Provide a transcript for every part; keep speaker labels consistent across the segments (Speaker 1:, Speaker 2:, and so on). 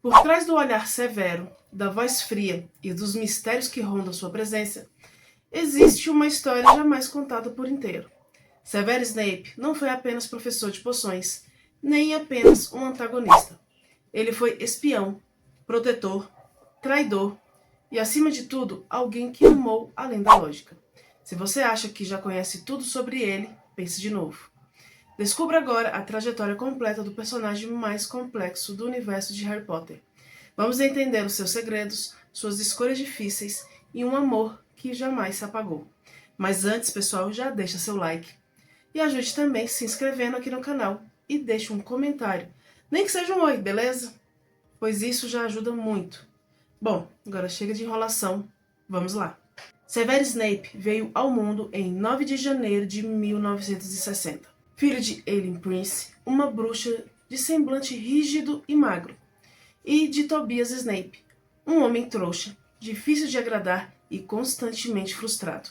Speaker 1: Por trás do olhar severo, da voz fria e dos mistérios que rondam sua presença, existe uma história jamais contada por inteiro. Severus Snape não foi apenas professor de poções, nem apenas um antagonista. Ele foi espião, protetor, traidor e, acima de tudo, alguém que amou além da lógica. Se você acha que já conhece tudo sobre ele, pense de novo. Descubra agora a trajetória completa do personagem mais complexo do universo de Harry Potter. Vamos entender os seus segredos, suas escolhas difíceis e um amor que jamais se apagou. Mas antes, pessoal, já deixa seu like. E ajude também se inscrevendo aqui no canal e deixe um comentário. Nem que seja um oi, beleza? Pois isso já ajuda muito. Bom, agora chega de enrolação. Vamos lá. Severus Snape veio ao mundo em 9 de janeiro de 1960. Filho de Aileen Prince, uma bruxa de semblante rígido e magro, e de Tobias Snape, um homem trouxa, difícil de agradar e constantemente frustrado.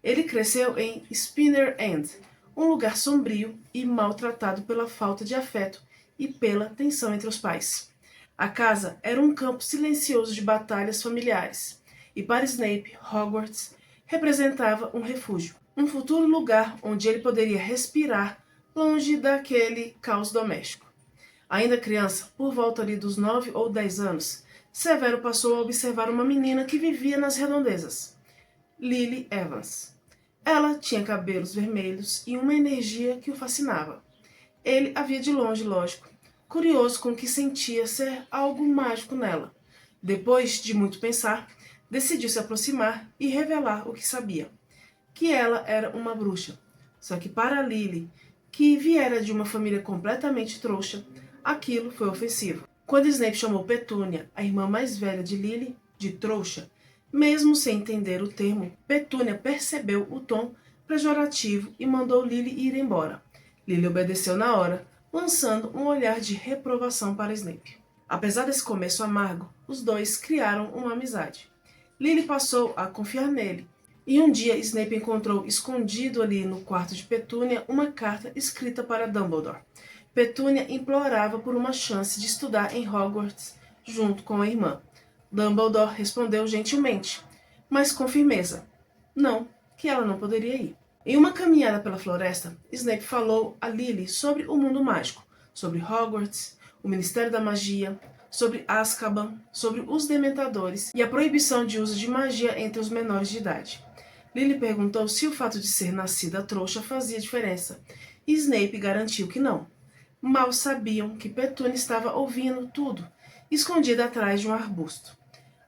Speaker 1: Ele cresceu em Spinner End, um lugar sombrio e maltratado pela falta de afeto e pela tensão entre os pais. A casa era um campo silencioso de batalhas familiares, e para Snape, Hogwarts representava um refúgio, um futuro lugar onde ele poderia respirar longe daquele caos doméstico. Ainda criança, por volta ali dos 9 ou 10 anos, Severo passou a observar uma menina que vivia nas redondezas, Lily Evans. Ela tinha cabelos vermelhos e uma energia que o fascinava. Ele a via de longe, lógico, curioso com o que sentia ser algo mágico nela. Depois de muito pensar, decidiu se aproximar e revelar o que sabia, que ela era uma bruxa. Só que para Lily, que viera de uma família completamente trouxa, aquilo foi ofensivo. Quando Snape chamou Petúnia, a irmã mais velha de Lily, de trouxa, mesmo sem entender o termo, Petúnia percebeu o tom pejorativo e mandou Lily ir embora. Lily obedeceu na hora, lançando um olhar de reprovação para Snape. Apesar desse começo amargo, os dois criaram uma amizade. Lily passou a confiar nele, e um dia Snape encontrou escondido ali no quarto de Petúnia uma carta escrita para Dumbledore. Petúnia implorava por uma chance de estudar em Hogwarts junto com a irmã. Dumbledore respondeu gentilmente, mas com firmeza, não, que ela não poderia ir. Em uma caminhada pela floresta, Snape falou a Lily sobre o mundo mágico, sobre Hogwarts, o Ministério da Magia, sobre Azkaban, sobre os Dementadores e a proibição de uso de magia entre os menores de idade. Lily perguntou se o fato de ser nascida trouxa fazia diferença, e Snape garantiu que não. Mal sabiam que Petúnia estava ouvindo tudo, escondida atrás de um arbusto.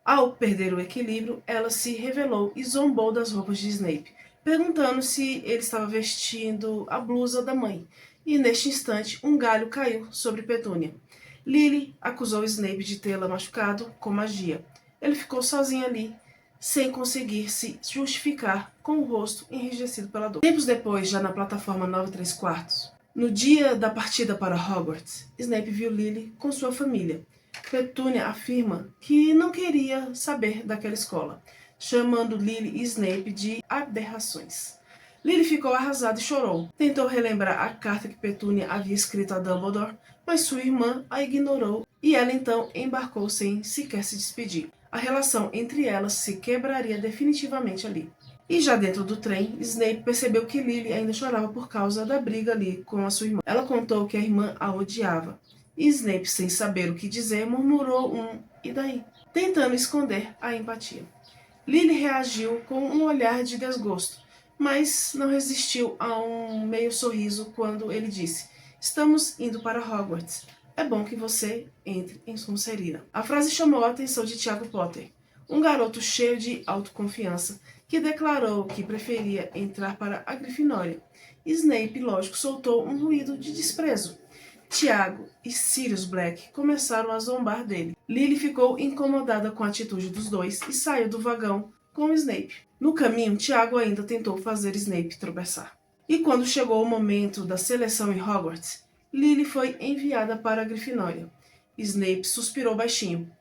Speaker 1: Ao perder o equilíbrio, ela se revelou e zombou das roupas de Snape, perguntando se ele estava vestindo a blusa da mãe, e neste instante um galho caiu sobre Petúnia. Lily acusou Snape de tê-la machucado com magia. Ele ficou sozinho ali, sem conseguir se justificar, com o rosto enrijecido pela dor. Tempos depois, já na plataforma 9¾ no dia da partida para Hogwarts, Snape viu Lily com sua família. Petúnia afirma que não queria saber daquela escola, chamando Lily e Snape de aberrações. Lily ficou arrasada e chorou. Tentou relembrar a carta que Petúnia havia escrito a Dumbledore, mas sua irmã a ignorou e ela então embarcou sem sequer se despedir. A relação entre elas se quebraria definitivamente ali. E já dentro do trem, Snape percebeu que Lily ainda chorava por causa da briga ali com a sua irmã. Ela contou que a irmã a odiava. E Snape, sem saber o que dizer, murmurou "e daí?", tentando esconder a empatia. Lily reagiu com um olhar de desgosto, mas não resistiu a um meio sorriso quando ele disse: "Estamos indo para Hogwarts. É bom que você entre em Sonserina." A frase chamou a atenção de Tiago Potter, um garoto cheio de autoconfiança, que declarou que preferia entrar para a Grifinória. Snape, lógico, soltou um ruído de desprezo. Tiago e Sirius Black começaram a zombar dele. Lily ficou incomodada com a atitude dos dois e saiu do vagão com Snape. No caminho, Tiago ainda tentou fazer Snape tropeçar. E quando chegou o momento da seleção em Hogwarts, Lily foi enviada para a Grifinória. Snape suspirou baixinho.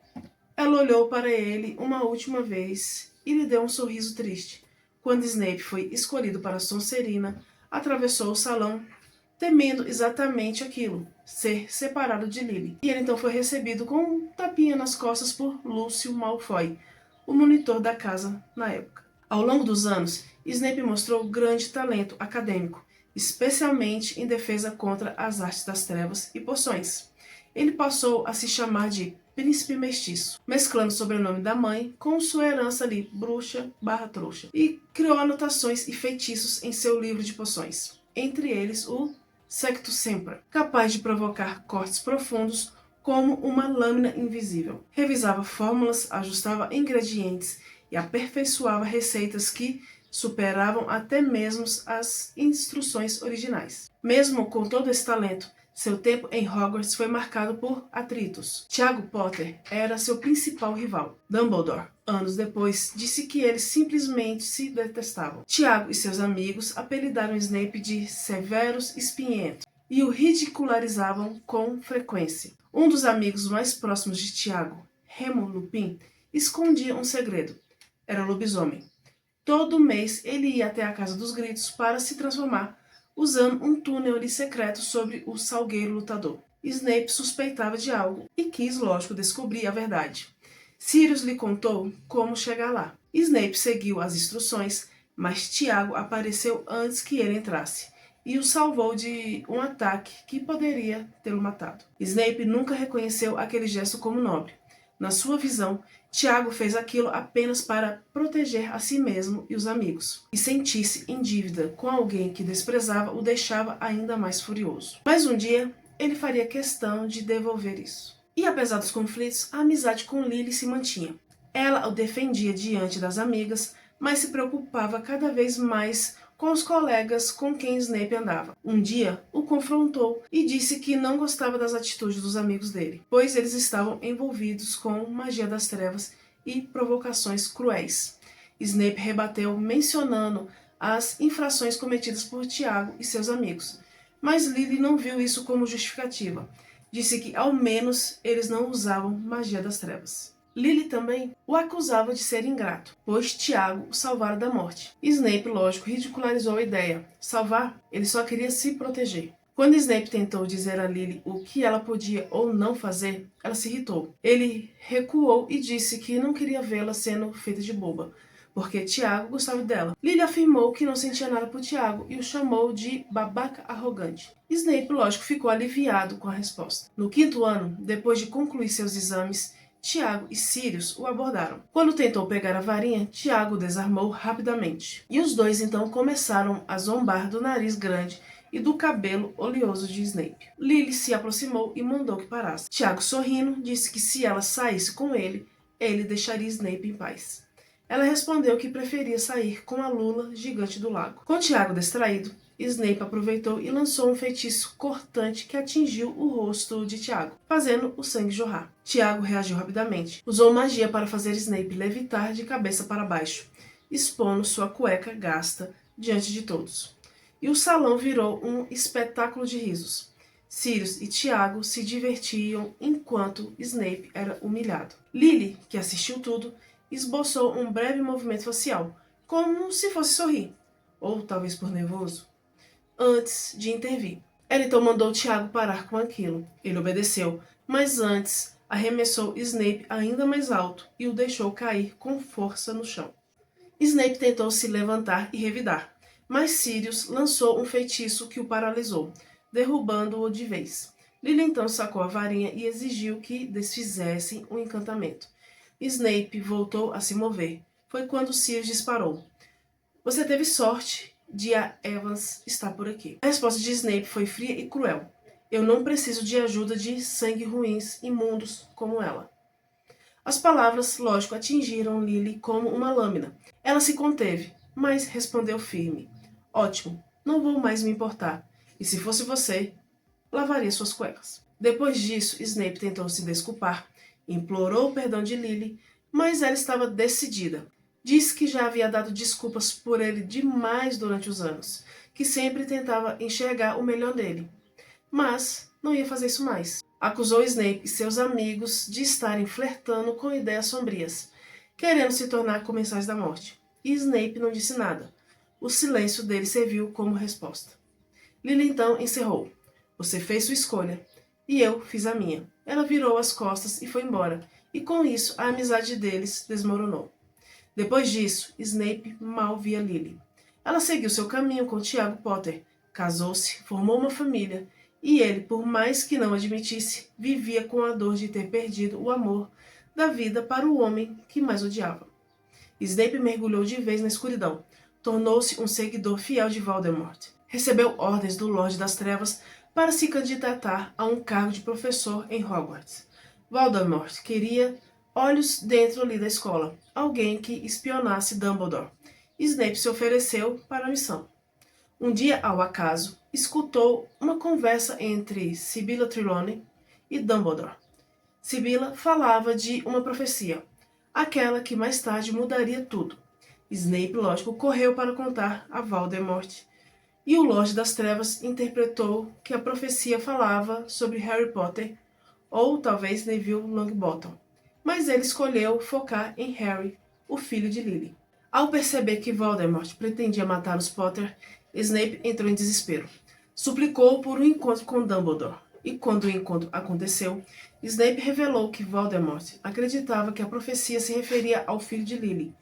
Speaker 1: Ela olhou para ele uma última vez e lhe deu um sorriso triste. Quando Snape foi escolhido para Sonserina, atravessou o salão temendo exatamente aquilo, ser separado de Lily. E ele então foi recebido com um tapinha nas costas por Lúcio Malfoy, o monitor da casa na época. Ao longo dos anos, Snape mostrou grande talento acadêmico, especialmente em defesa contra as artes das trevas e poções. Ele passou a se chamar de Príncipe Mestiço, mesclando o sobrenome da mãe com sua herança ali, bruxa/trouxa, e criou anotações e feitiços em seu livro de poções, entre eles o Sectum Sempra, capaz de provocar cortes profundos como uma lâmina invisível. Revisava fórmulas, ajustava ingredientes e aperfeiçoava receitas que superavam até mesmo as instruções originais. Mesmo com todo esse talento, seu tempo em Hogwarts foi marcado por atritos. Tiago Potter era seu principal rival. Dumbledore, anos depois, disse que eles simplesmente se detestavam. Tiago e seus amigos apelidaram Snape de Severus Espinhento e o ridicularizavam com frequência. Um dos amigos mais próximos de Tiago, Remo Lupin, escondia um segredo. Era lobisomem. Todo mês ele ia até a Casa dos Gritos para se transformar, usando um túnel ali secreto sobre o Salgueiro Lutador. Snape suspeitava de algo e quis, lógico, descobrir a verdade. Sirius lhe contou como chegar lá. Snape seguiu as instruções, mas Tiago apareceu antes que ele entrasse e o salvou de um ataque que poderia tê-lo matado. Snape nunca reconheceu aquele gesto como nobre. Na sua visão, Tiago fez aquilo apenas para proteger a si mesmo e os amigos, e sentir-se em dívida com alguém que desprezava o deixava ainda mais furioso. Mas um dia, ele faria questão de devolver isso. E apesar dos conflitos, a amizade com Lily se mantinha. Ela o defendia diante das amigas, mas se preocupava cada vez mais com os colegas com quem Snape andava. Um dia, o confrontou e disse que não gostava das atitudes dos amigos dele, pois eles estavam envolvidos com magia das trevas e provocações cruéis. Snape rebateu mencionando as infrações cometidas por Tiago e seus amigos, mas Lily não viu isso como justificativa. Disse que ao menos eles não usavam magia das trevas. Lily também o acusava de ser ingrato, pois Tiago o salvara da morte. Snape, lógico, ridicularizou a ideia. Salvar? Ele só queria se proteger. Quando Snape tentou dizer a Lily o que ela podia ou não fazer, ela se irritou. Ele recuou e disse que não queria vê-la sendo feita de boba, porque Tiago gostava dela. Lily afirmou que não sentia nada por Tiago e o chamou de babaca arrogante. Snape, lógico, ficou aliviado com a resposta. No 5º ano, depois de concluir seus exames, Tiago e Sirius o abordaram. Quando tentou pegar a varinha, Tiago o desarmou rapidamente. E os dois então começaram a zombar do nariz grande e do cabelo oleoso de Snape. Lily se aproximou e mandou que parasse. Tiago, sorrindo, disse que se ela saísse com ele deixaria Snape em paz. Ela respondeu que preferia sair com a lula gigante do lago. Com Tiago distraído, Snape aproveitou e lançou um feitiço cortante que atingiu o rosto de Tiago, fazendo o sangue jorrar. Tiago reagiu rapidamente. Usou magia para fazer Snape levitar de cabeça para baixo, expondo sua cueca gasta diante de todos. E o salão virou um espetáculo de risos. Sirius e Tiago se divertiam enquanto Snape era humilhado. Lily, que assistiu tudo, esboçou um breve movimento facial, como se fosse sorrir, ou talvez por nervoso, antes de intervir. Ela então mandou Tiago parar com aquilo. Ele obedeceu, mas antes arremessou Snape ainda mais alto e o deixou cair com força no chão. Snape tentou se levantar e revidar, mas Sirius lançou um feitiço que o paralisou, derrubando-o de vez. Lily então sacou a varinha e exigiu que desfizessem o encantamento. Snape voltou a se mover. Foi quando Sirius disparou. Você teve sorte de a Evans estar por aqui. A resposta de Snape foi fria e cruel. Eu não preciso de ajuda de sangue ruins, imundos como ela. As palavras, lógico, atingiram Lily como uma lâmina. Ela se conteve, mas respondeu firme. Ótimo, não vou mais me importar. E se fosse você, lavaria suas cuecas. Depois disso, Snape tentou se desculpar, implorou o perdão de Lily, mas ela estava decidida. Disse que já havia dado desculpas por ele demais durante os anos, que sempre tentava enxergar o melhor dele, mas não ia fazer isso mais. Acusou Snape e seus amigos de estarem flertando com ideias sombrias, querendo se tornar comensais da morte. E Snape não disse nada. O silêncio dele serviu como resposta. Lily então encerrou. Você fez sua escolha, e eu fiz a minha. Ela virou as costas e foi embora, e com isso a amizade deles desmoronou. Depois disso, Snape mal via Lily. Ela seguiu seu caminho com Tiago Potter, casou-se, formou uma família, e ele, por mais que não admitisse, vivia com a dor de ter perdido o amor da vida para o homem que mais odiava. Snape mergulhou de vez na escuridão. Tornou-se um seguidor fiel de Voldemort. Recebeu ordens do Lorde das Trevas para se candidatar a um cargo de professor em Hogwarts. Voldemort queria olhos dentro ali da escola, alguém que espionasse Dumbledore. Snape se ofereceu para a missão. Um dia, ao acaso, escutou uma conversa entre Sibylla Trelawney e Dumbledore. Sibylla falava de uma profecia, aquela que mais tarde mudaria tudo. Snape, lógico, correu para contar a Voldemort, e o Lorde das Trevas interpretou que a profecia falava sobre Harry Potter, ou talvez Neville Longbottom, mas ele escolheu focar em Harry, o filho de Lily. Ao perceber que Voldemort pretendia matar os Potter, Snape entrou em desespero. Suplicou por um encontro com Dumbledore, e quando o encontro aconteceu, Snape revelou que Voldemort acreditava que a profecia se referia ao filho de Lily.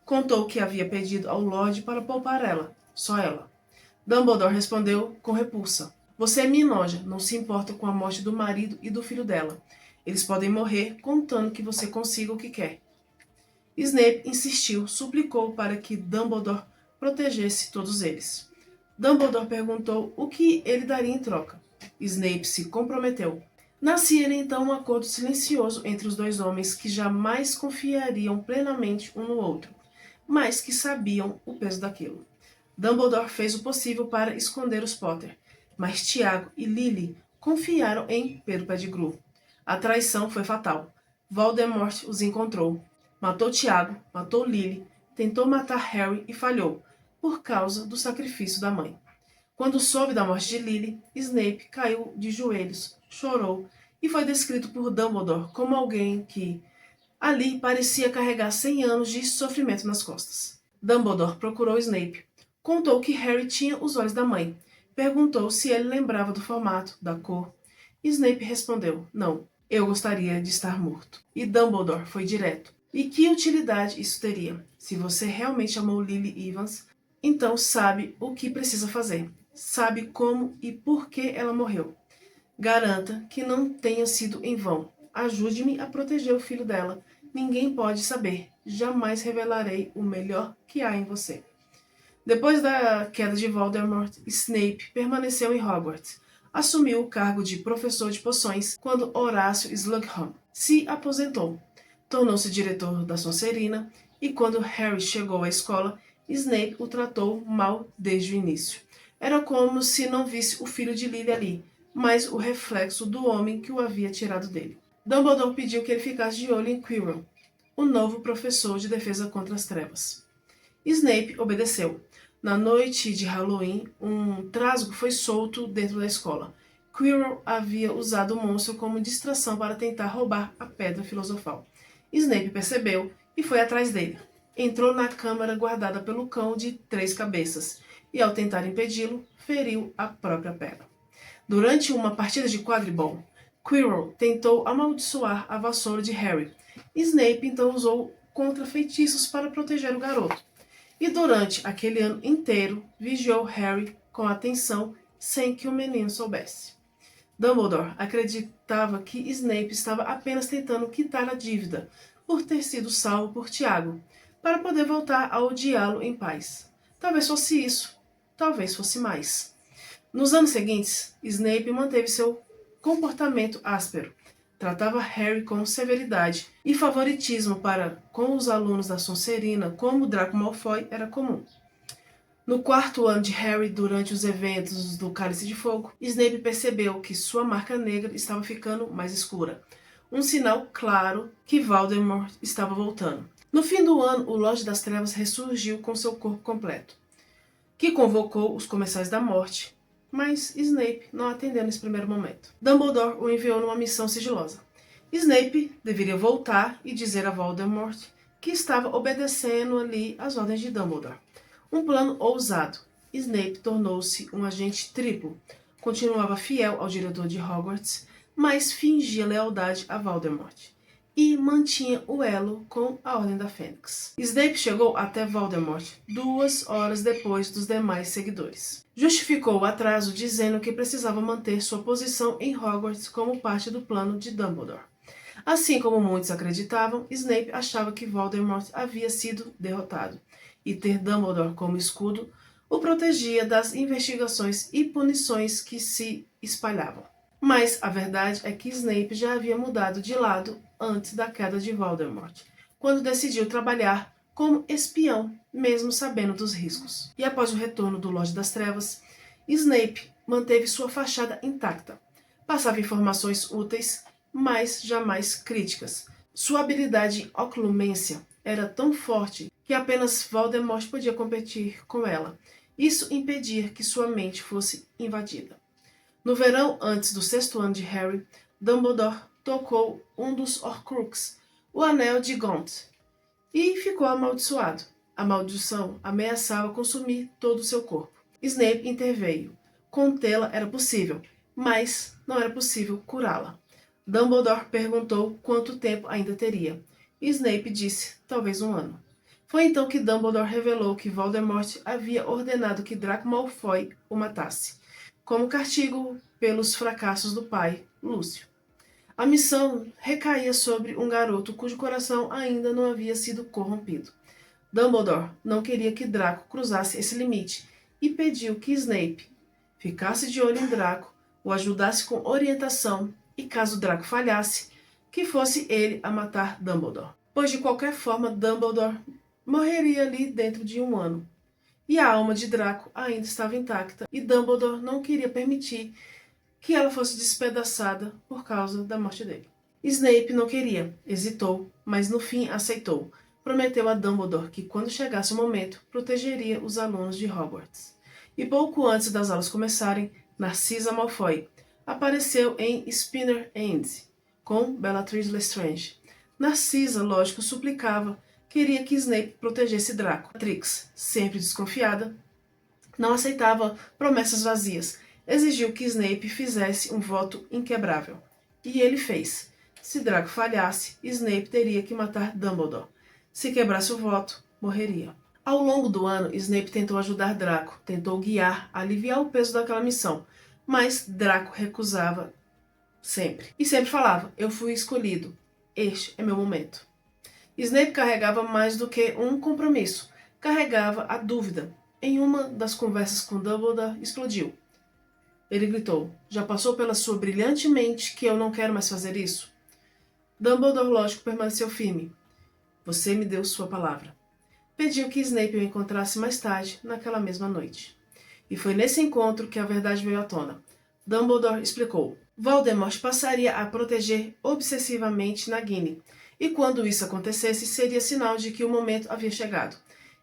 Speaker 1: Contou que havia pedido ao Lorde para poupar ela, só ela. Dumbledore respondeu com repulsa. Você me enoja, não se importa com a morte do marido e do filho dela. Eles podem morrer contando que você consiga o que quer. Snape insistiu, suplicou para que Dumbledore protegesse todos eles. Dumbledore perguntou o que ele daria em troca. Snape se comprometeu. Nascia então um acordo silencioso entre os dois homens que jamais confiariam plenamente um no outro, mas que sabiam o peso daquilo. Dumbledore fez o possível para esconder os Potter, mas Tiago e Lily confiaram em Pedro Pettigrew. A traição foi fatal. Voldemort os encontrou. Matou Tiago, matou Lily, tentou matar Harry e falhou, por causa do sacrifício da mãe. Quando soube da morte de Lily, Snape caiu de joelhos, chorou e foi descrito por Dumbledore como alguém que ali parecia carregar 100 anos de sofrimento nas costas. Dumbledore procurou Snape. Contou que Harry tinha os olhos da mãe. Perguntou se ele lembrava do formato, da cor. Snape respondeu, não, eu gostaria de estar morto. E Dumbledore foi direto. E que utilidade isso teria? Se você realmente amou Lily Evans, então sabe o que precisa fazer. Sabe como e por que ela morreu. Garanta que não tenha sido em vão. Ajude-me a proteger o filho dela. Ninguém pode saber. Jamais revelarei o melhor que há em você. Depois da queda de Voldemort, Snape permaneceu em Hogwarts. Assumiu o cargo de professor de poções quando Horácio Slughorn se aposentou. Tornou-se diretor da Sonserina e quando Harry chegou à escola, Snape o tratou mal desde o início. Era como se não visse o filho de Lily ali, mas o reflexo do homem que o havia tirado dele. Dumbledore pediu que ele ficasse de olho em Quirrell, o novo professor de defesa contra as trevas. Snape obedeceu. Na noite de Halloween, um trasgo foi solto dentro da escola. Quirrell havia usado o monstro como distração para tentar roubar a pedra filosofal. Snape percebeu e foi atrás dele. Entrou na câmara guardada pelo cão de 3 cabeças e, ao tentar impedi-lo, feriu a própria pedra. Durante uma partida de quadribol, Quirrell tentou amaldiçoar a vassoura de Harry. Snape então usou contra-feitiços para proteger o garoto. E durante aquele ano inteiro, vigiou Harry com atenção sem que o menino soubesse. Dumbledore acreditava que Snape estava apenas tentando quitar a dívida por ter sido salvo por Tiago, para poder voltar a odiá-lo em paz. Talvez fosse isso, talvez fosse mais. Nos anos seguintes, Snape manteve seu comportamento áspero. Tratava Harry com severidade e favoritismo para com os alunos da Sonserina, como Draco Malfoy, era comum. No 4º ano de Harry, durante os eventos do Cálice de Fogo, Snape percebeu que sua marca negra estava ficando mais escura. Um sinal claro que Voldemort estava voltando. No fim do ano, o Lorde das Trevas ressurgiu com seu corpo completo, que convocou os Comensais da Morte, mas Snape não atendeu nesse primeiro momento. Dumbledore o enviou numa missão sigilosa. Snape deveria voltar e dizer a Voldemort que estava obedecendo ali às ordens de Dumbledore. Um plano ousado, Snape tornou-se um agente triplo. Continuava fiel ao diretor de Hogwarts, mas fingia lealdade a Voldemort e mantinha o elo com a Ordem da Fênix. Snape chegou até Voldemort 2 horas depois dos demais seguidores. Justificou o atraso dizendo que precisava manter sua posição em Hogwarts como parte do plano de Dumbledore. Assim como muitos acreditavam, Snape achava que Voldemort havia sido derrotado, e ter Dumbledore como escudo o protegia das investigações e punições que se espalhavam. Mas a verdade é que Snape já havia mudado de lado antes da queda de Voldemort, quando decidiu trabalhar como espião, mesmo sabendo dos riscos. E após o retorno do Lorde das Trevas, Snape manteve sua fachada intacta. Passava informações úteis, mas jamais críticas. Sua habilidade em oclumência era tão forte que apenas Voldemort podia competir com ela. Isso impedia que sua mente fosse invadida. No verão antes do 6º ano de Harry, Dumbledore tocou um dos Horcrux, o Anel de Gaunt, e ficou amaldiçoado. A maldição ameaçava consumir todo o seu corpo. Snape interveio. Contê-la era possível, mas não era possível curá-la. Dumbledore perguntou quanto tempo ainda teria. Snape disse, talvez 1 ano. Foi então que Dumbledore revelou que Voldemort havia ordenado que Draco Malfoy o matasse, como castigo pelos fracassos do pai, Lúcio. A missão recaía sobre um garoto cujo coração ainda não havia sido corrompido. Dumbledore não queria que Draco cruzasse esse limite e pediu que Snape ficasse de olho em Draco, o ajudasse com orientação e, caso Draco falhasse, que fosse ele a matar Dumbledore. Pois de qualquer forma Dumbledore morreria ali dentro de 1 ano. E a alma de Draco ainda estava intacta e Dumbledore não queria permitir que ela fosse despedaçada por causa da morte dele. Snape não queria, hesitou, mas no fim aceitou. Prometeu a Dumbledore que quando chegasse o momento, protegeria os alunos de Hogwarts. E pouco antes das aulas começarem, Narcissa Malfoy apareceu em Spinner End com Bellatrix Lestrange. Narcissa, lógico, suplicava, queria que Snape protegesse Draco. Bellatrix, sempre desconfiada, não aceitava promessas vazias. Exigiu que Snape fizesse um voto inquebrável. E ele fez. Se Draco falhasse, Snape teria que matar Dumbledore. Se quebrasse o voto, morreria. Ao longo do ano, Snape tentou ajudar Draco, tentou guiar, aliviar o peso daquela missão, mas Draco recusava sempre. E sempre falava, eu fui escolhido, este é meu momento. Snape carregava mais do que um compromisso, carregava a dúvida. Em uma das conversas com Dumbledore, explodiu. Ele gritou, já passou pela sua brilhante mente que eu não quero mais fazer isso? Dumbledore, lógico, permaneceu firme. Você me deu sua palavra. Pediu que Snape o encontrasse mais tarde, naquela mesma noite. E foi nesse encontro que a verdade veio à tona. Dumbledore explicou. Voldemort passaria a proteger obsessivamente Nagini, e quando isso acontecesse, seria sinal de que o momento havia chegado.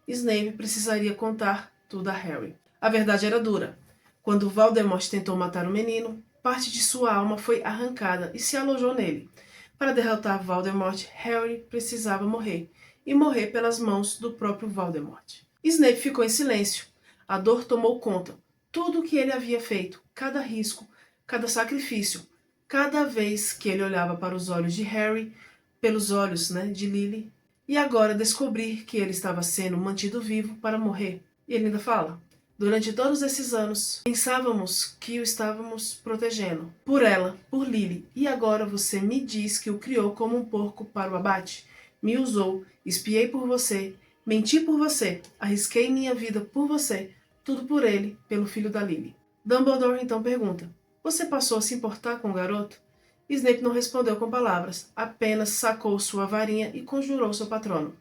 Speaker 1: Snape precisaria contar tudo a Harry. A verdade era dura. Quando Voldemort tentou matar o menino, parte de sua alma foi arrancada e se alojou nele. Para derrotar Voldemort, Harry precisava morrer, e morrer pelas mãos do próprio Voldemort. Snape ficou em silêncio. A dor tomou conta. Tudo o que ele havia feito, cada risco, cada sacrifício, cada vez que ele olhava para os olhos de Harry, pelos olhos, de Lily, e agora descobrir que ele estava sendo mantido vivo para morrer. E ele ainda fala, durante todos esses anos, pensávamos que o estávamos protegendo. Por ela, por Lily, e agora você me diz que o criou como um porco para o abate? Me usou, espiei por você, menti por você, arrisquei minha vida por você, tudo por ele, pelo filho da Lily. Dumbledore então pergunta, você passou a se importar com o garoto? Snape não respondeu com palavras, apenas sacou sua varinha e conjurou seu patrono,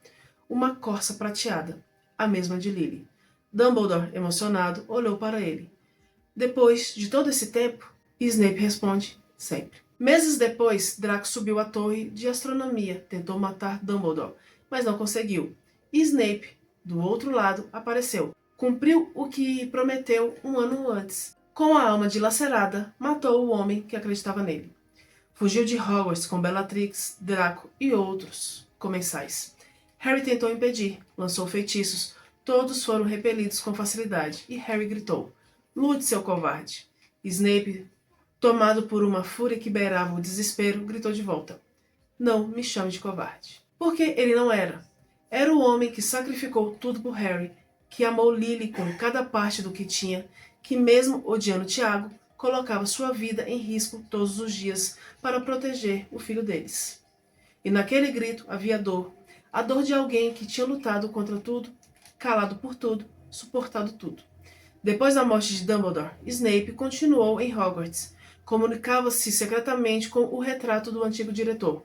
Speaker 1: uma corça prateada, a mesma de Lily. Dumbledore, emocionado, olhou para ele. Depois de todo esse tempo, Snape responde, sempre. Meses depois, Draco subiu à torre de astronomia, tentou matar Dumbledore, mas não conseguiu. E Snape, do outro lado, apareceu. Cumpriu o que prometeu 1 ano antes. Com a alma dilacerada, matou o homem que acreditava nele. Fugiu de Hogwarts com Bellatrix, Draco e outros comensais. Harry tentou impedir, lançou feitiços, Todos foram repelidos com facilidade e Harry gritou: "Lute, seu covarde!" Snape, tomado por uma fúria que beirava o desespero, gritou de volta: "Não me chame de covarde." Porque ele não era. Era o homem que sacrificou tudo por Harry, que amou Lily com cada parte do que tinha, que mesmo odiando Tiago, colocava sua vida em risco todos os dias para proteger o filho deles. E naquele grito havia dor, a dor de alguém que tinha lutado contra tudo, calado por tudo, suportado tudo. Depois da morte de Dumbledore, Snape continuou em Hogwarts. Comunicava-se secretamente com o retrato do antigo diretor.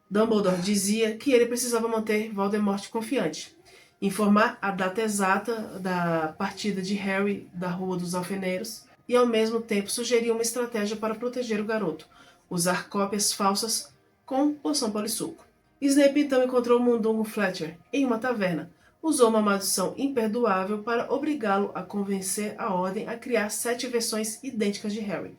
Speaker 1: Dumbledore dizia que ele precisava manter Voldemort confiante, informar a data exata da partida de Harry da Rua dos Alfeneiros e, ao mesmo tempo, sugeria uma estratégia para proteger o garoto: usar cópias falsas com poção polissuco. Snape então encontrou Mundungo Fletcher em uma taverna. Usou uma maldição imperdoável para obrigá-lo a convencer a Ordem a criar 7 versões idênticas de Harry.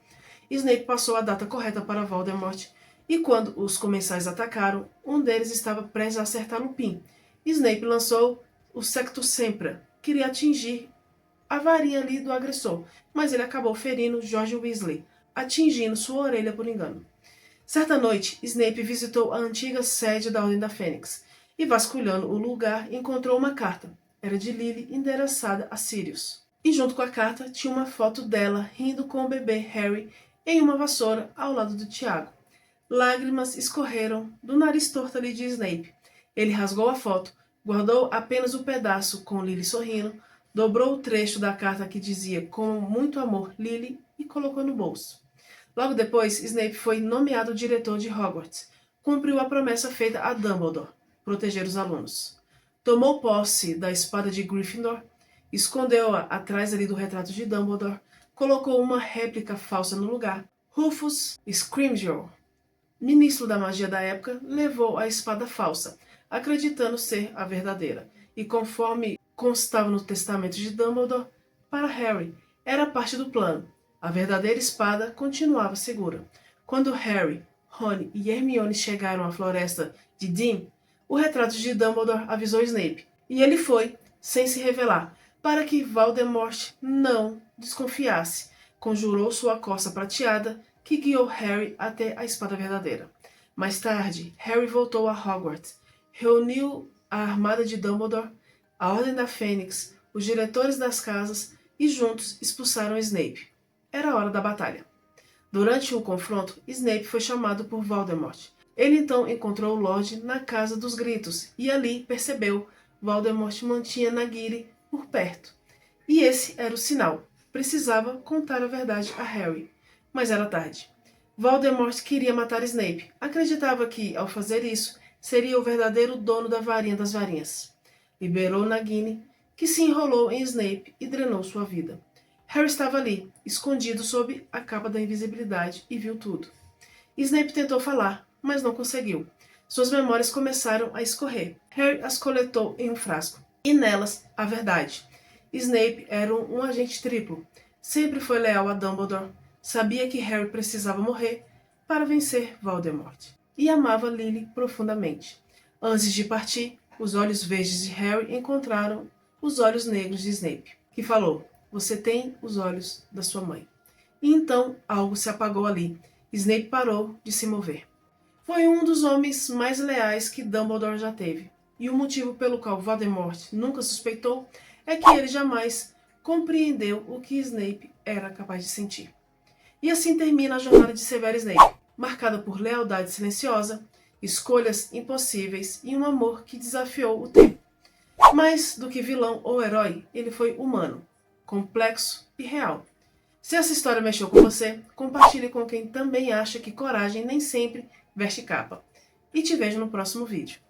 Speaker 1: Snape passou a data correta para Voldemort, e quando os comensais atacaram, um deles estava prestes a acertar Lupin. Snape lançou o Sectus Sempra, queria atingir a varinha ali do agressor, mas ele acabou ferindo George Weasley, atingindo sua orelha por engano. Certa noite, Snape visitou a antiga sede da Ordem da Fênix e, vasculhando o lugar, encontrou uma carta. Era de Lily, endereçada a Sirius. E junto com a carta tinha uma foto dela rindo com o bebê Harry em uma vassoura ao lado do Tiago. Lágrimas escorreram do nariz torto ali de Snape. Ele rasgou a foto, guardou apenas o pedaço com Lily sorrindo, dobrou o trecho da carta que dizia "com muito amor, Lily" e colocou no bolso. Logo depois, Snape foi nomeado diretor de Hogwarts. Cumpriu a promessa feita a Dumbledore: proteger os alunos. Tomou posse da espada de Gryffindor, escondeu-a atrás ali do retrato de Dumbledore, colocou uma réplica falsa no lugar. Rufus Scrimgeour, ministro da magia da época, levou a espada falsa, acreditando ser a verdadeira, e conforme constava no testamento de Dumbledore, para Harry, era parte do plano. A verdadeira espada continuava segura. Quando Harry, Rony e Hermione chegaram à floresta de Dean, o retrato de Dumbledore avisou Snape, e ele foi, sem se revelar, para que Voldemort não desconfiasse. Conjurou sua corça prateada, que guiou Harry até a espada verdadeira. Mais tarde, Harry voltou a Hogwarts, reuniu a armada de Dumbledore, a Ordem da Fênix, os diretores das casas e juntos expulsaram Snape. Era a hora da batalha. Durante um confronto, Snape foi chamado por Voldemort. Ele então encontrou o Lorde na Casa dos Gritos e ali percebeu Voldemort mantinha Nagini por perto. E esse era o sinal. Precisava contar a verdade a Harry. Mas era tarde. Voldemort queria matar Snape. Acreditava que, ao fazer isso, seria o verdadeiro dono da varinha das varinhas. Liberou Nagini, que se enrolou em Snape e drenou sua vida. Harry estava ali, escondido sob a capa da invisibilidade, e viu tudo. Snape tentou falar, mas não conseguiu. Suas memórias começaram a escorrer. Harry as coletou em um frasco. E nelas, a verdade. Snape era um agente triplo. Sempre foi leal a Dumbledore. Sabia que Harry precisava morrer para vencer Voldemort. E amava Lily profundamente. Antes de partir, os olhos verdes de Harry encontraram os olhos negros de Snape, que falou: "Você tem os olhos da sua mãe." E então algo se apagou ali. Snape parou de se mover. Foi um dos homens mais leais que Dumbledore já teve. E o motivo pelo qual Voldemort nunca suspeitou é que ele jamais compreendeu o que Snape era capaz de sentir. E assim termina a jornada de Severus Snape, marcada por lealdade silenciosa, escolhas impossíveis e um amor que desafiou o tempo. Mais do que vilão ou herói, ele foi humano, complexo e real. Se essa história mexeu com você, compartilhe com quem também acha que coragem nem sempre veste capa. E te vejo no próximo vídeo.